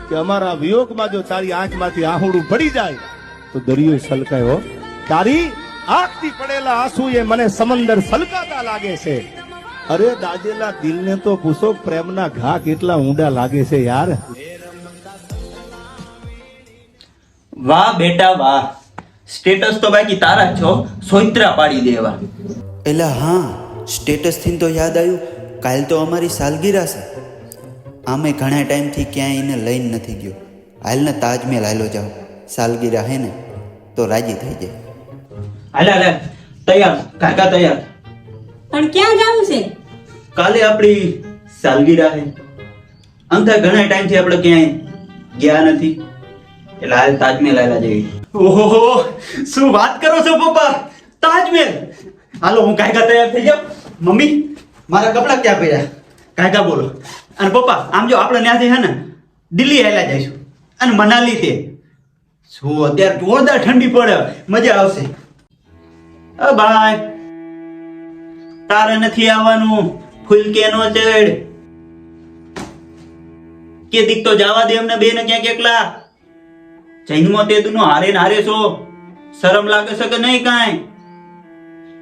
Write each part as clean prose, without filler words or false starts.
કે અમારા વિયોગમાં જો તારી આંખમાંથી આહુડું પડી જાય તો દરિયો સલકાયો. તારી આંખથી પડેલા આંસુ એ મને સમંદર સલકાતા લાગે છે. અરે દાજેલા દિલને તો પૂછો, પ્રેમના ઘા કેટલા ઊંડા લાગે છે યાર. વાહ બેટા વાહ, સ્ટેટસ તો બાકી તારા જ છો, સોઈત્રા પાડી દેવા. એલા હા, સ્ટેટસથી તો યાદ આવ્યું, કાલ તો અમારી સાલગીરા છે. આમે ઘણા ટાઈમથી ક્યાંય એને લઈને નથી ગયો. હાલ ને તાજમહેલ હાલો જાઓ, સાલગીરા હે ને તો રાજી થઈ જાય. હાલે હાલે, તૈયાર કાકા તૈયાર. પણ ક્યાં જવું છે? કાલે આપણી સાલગીરા હે. અંતર ઘણા ટાઈમથી આપણે ક્યાંય ગયા નથી, એટલે હાલ તાજમહેલ આવેલા જઈએ. ઓહો, શું વાત કરો છો પપ્પા, તાજમહેલ. હાલો હું કાકા તૈયાર થઈ જાઉં. મમ્મી મારા કપડા ક્યાં પડ્યા? કાકા બોલો. અને પપ્પા આમ જો આપણે ત્યાંથી હે ને દિલ્હી આવેલા જઈશું અને મનાલી તે શું અત્યારે જોરદાર ઠંડી પડે, મજા આવશે. બાય. તારે નથી આવવાનું, ફૂલકે નો ચડ કે દીક તો જવા દે અમને બે ને ક્યાંક એકલા. જૈનમાં તે તું હારે ને હારે છો, શરમ લાગે છે કે નહીં? કાંઈ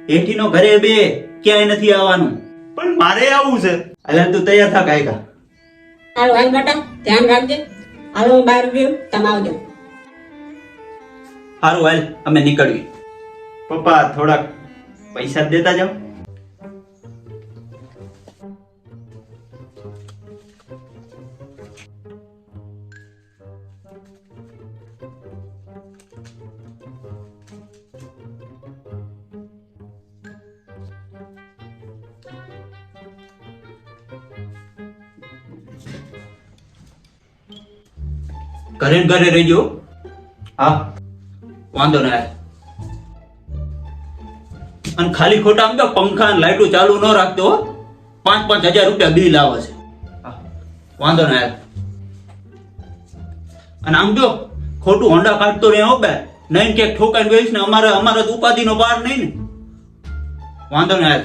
હેઠી નો ઘરે બે, ક્યાંય નથી આવવાનું. પણ મારે આવવું છે. એટલે તું તૈયાર થા કાયકા. હાલો હાલ બેટા, ધ્યાન રાખજે. હાલો હું બહાર ગયો, તમે આવજો. સારું હાલ અમે નીકળીએ. પપ્પા થોડાક પૈસા દેતા જાઓ. ઘરે ને ઘરે રહેજો. હા વાંધો ના. અને ખાલી ખોટા આમ તો પંખા અને લાઈટો ચાલુ ન રાખતો. 5,000 રૂપિયા બિલ આવે છે. હા વાંધો ના. અને આમ જો ખોટું હોંડા કાઢતો રહે હો બે, નહીં કે ઠોકાઈને બેસ ને અમારે તો ઉપાધિ નો પાર નહીં ને. વાંધો ના.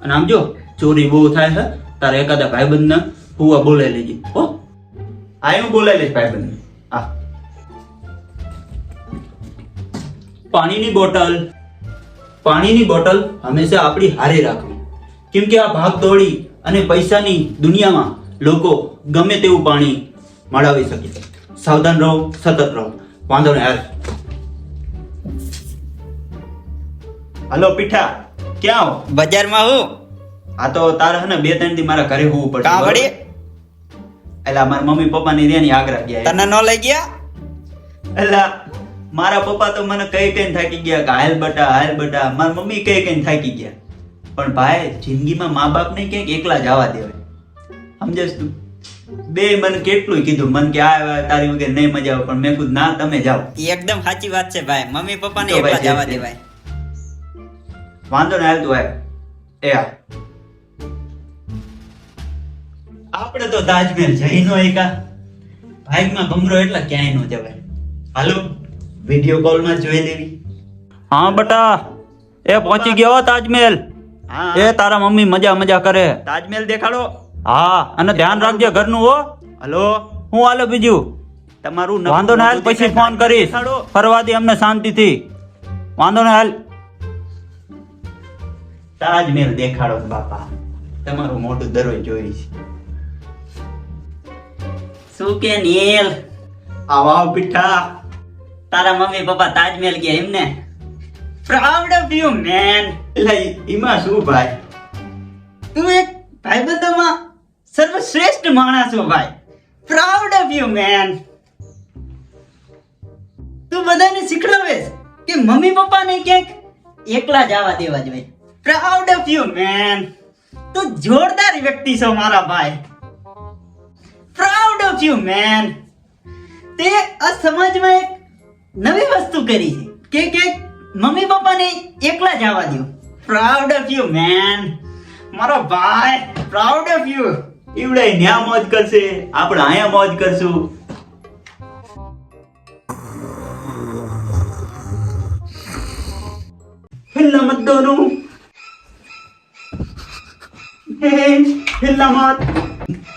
અને આમ જો ચોરી બહુ થાય છે, તારે એકાદા ભાઈબંધ ને હુવા બોલાવી લેજે હો. આ હું બોલાવી લઈશ ભાઈબંધ. હા પાણીની બોટલ હંમેશા આપણી હારે રાખવી, કેમ કે આ ભાગ દોડી અને પૈસાની દુનિયામાં લોકો ગમે તેવું પાણી મળાવી શકે. સાવધાન રહો, સતત રહો. વાંધો ને યાર. હલો પીઠા, ક્યાં હો? બજારમાં હું. આ તો તારે હે ને 2-3 દી મારા ઘરે હોવું પડશે. કા વળી? એટલે મારા મમ્મી પપ્પા ની રેની આગ્રા ગયા. તને ન લઈ ગયા? એટલે મારા પપ્પા તો મને કઈ થાકી ગયા કે હાલ બટા. મારા મમ્મી કઈ થાકી ગયા. પણ ભાઈ જિંદગીમાં મા બાપ ને ક્યાંક એકલા જવા દેવાય, સમજેશ તું? બે મને કેટલું કીધું, મને કે આ તારી વગર નહીં મજા આવે, પણ મેં કીધું ના તમે જાઓ. એકદમ સાચી વાત છે ભાઈ, મમ્મી પપ્પા ને એકલા જવા દેવાય. વાંધો ને હાલ તું આય. એ આપણે તો તાજમહેલ જઈ નો એકા, ભાઈમાં ભમરો એટલે ક્યાંય નો જવાય. હાલો વિડિયો કોલ માં જોઈ લેવી. હા બટા, એ પહોંચી ગયો તાજમહેલ. એ તારા મમ્મી મજા કરે. તાજમહેલ દેખાડો. હા અને ધ્યાન રાખજે ઘરનું હો. હલો હું હાલે બીજું તમારું? વાંધો ના હાલ, પછી ફોન કરીશ. ફરવા દે અમને શાંતિથી. વાંધો ના હાલ. તાજમહેલ દેખાડો બાપા, તમારું મોઢું દરરોજ જોઈશ. શું કે નીલ? આવ પીઠા. તારા મમ્મી પપ્પા તાજમહેલ ગયા એમને? Proud of you main. એટલે એમાં શું ભાઈ, તું એક ભાઈબંધોમાં સર્વશ્રેષ્ઠ માણસ છો ભાઈ. Proud of you man. તું બધાને શીખડાવે કે મમ્મી પપ્પાને ક્યાંક એકલા જવા દેવા જોઈએ. Proud of you man. તું જોરદાર વ્યક્તિ છો મારા ભાઈ. Proud of you man. તે આ સમાજમાં એક નવી વસ્તુ કરી છે કે મમ્મી પપ્પાને એકલા જવા દો. Proud of you man. મારો ભાઈ પ્રાઉડ ઓફ યુ. ઈવડે ન્યા મોજ કરશે, આપણે આયા મોજ કરશું. હિલ્લા મત દોનું, હિલ્લા મત.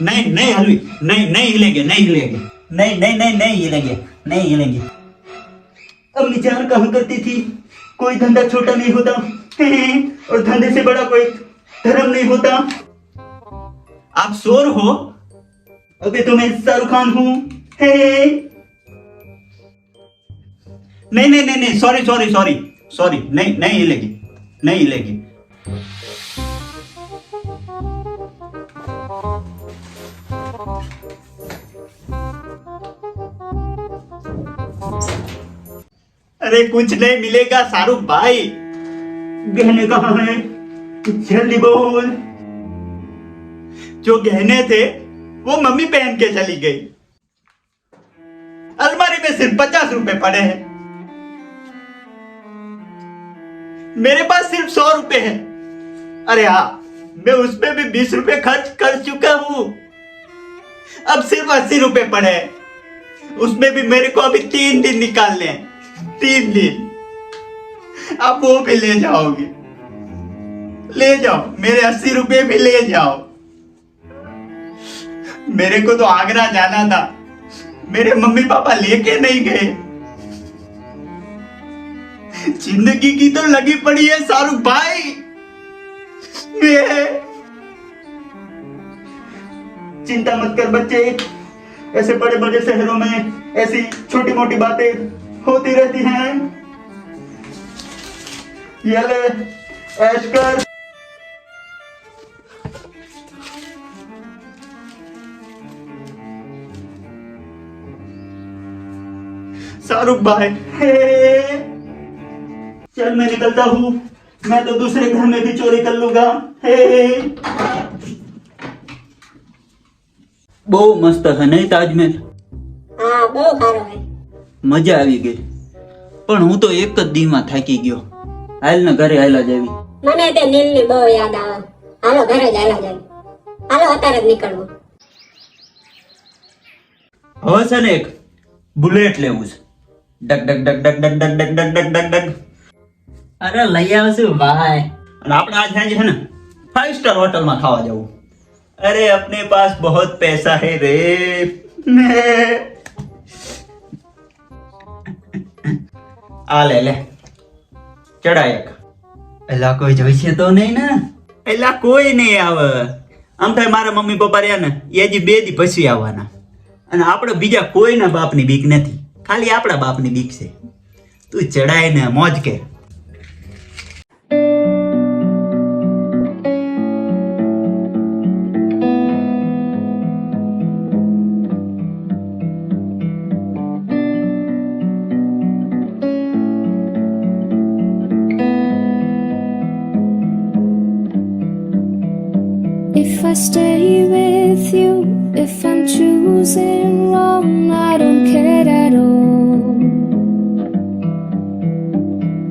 नहीं नहीं हलवी, नहीं नहीं हिलेंगे, नहीं हिलेंगे, नहीं नहीं नहीं नहीं हिलेंगे, नहीं हिलेंगे। अम्मी जान कहा करती थी कोई धंधा छोटा नहीं होता और धंधे से बड़ा कोई धर्म नहीं होता। आप शोर हो, अभी तो मैं शाहरुख खान हूँ। नहीं नहीं नहीं नहीं, सॉरी सॉरी सॉरी सॉरी, नहीं नहीं हिलेगी, नहीं हिलेगी। अरे कुछ नहीं मिलेगा शाहरुख भाई, गहने कहाँ हैं? जल्दी बोल। जो गहने थे वो मम्मी पहन के चली गई। अलमारी में सिर्फ 50 रुपए पड़े हैं, मेरे पास सिर्फ 100 रुपए हैं। अरे हाँ, मैं उसमें भी 20 रुपए खर्च कर चुका हूं। अब सिर्फ 80 रुपए पड़े हैं, उसमें भी मेरे को अभी 3 दिन निकालने हैं, 3 दिन। आप वो भी ले जाओगे? ले जाओ, मेरे 80 रुपए भी ले जाओ। मेरे को तो आगरा जाना था, मेरे मम्मी पापा लेके नहीं गए। जिंदगी की तो लगी पड़ी है शाहरुख भाई। चिंता मत कर बच्चे, ऐसे बड़े बड़े शहरों में ऐसी छोटी मोटी बातें होती रहती हैं। ये ले, ऐश कर। शाहरुख भाई, चल मैं निकलता हूँ, मैं तो दूसरे घर में भी चोरी कर लूंगा। બહુ મસ્ત છે નહીં તાજમહેલ? હા બહુ સારો હે. મજા આવી ગઈ, પણ હું તો એક જ દીમાં થાકી ગયો. હાલ ને ઘરે હાલા જાવી. મને તે નીલની બહુ યાદ આવે. હાલો ઘરે જ હાલા જાય. હાલો અત્યારે જ નીકળવું. હવે છે ને એક બુલેટ લેવું છે. Duck duck duck duck duck duck duck duck duck duck duck. અરે લઈ આવશું ભાઈ. અને આપણે આજ સાંજે છે ને 5 સ્ટાર હોટલમાં ખાવા જવું. अरे अपने पास बहुत पैसा है रे। आ ले ले, चढ़ा एक। એલા કોઈ જોઈશે તો નહીં ને? એલા કોઈ નહીં આવે. આમ થાય મારા મમ્મી પપ્પા રહ્યા ને એ હજી 2 દી પછી આવવાના. અને આપણે બીજા કોઈના બાપની બીક નથી, ખાલી આપણા બાપની બીક છે. તું ચડાય ને મોજ કે. If I stay with you, if I'm choosing wrong, I don't care at all.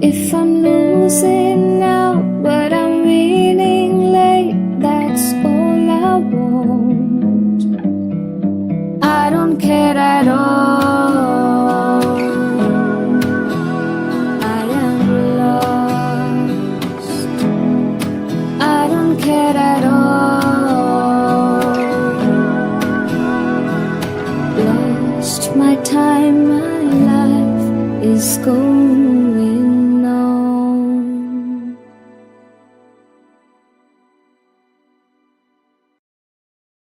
If I'm losing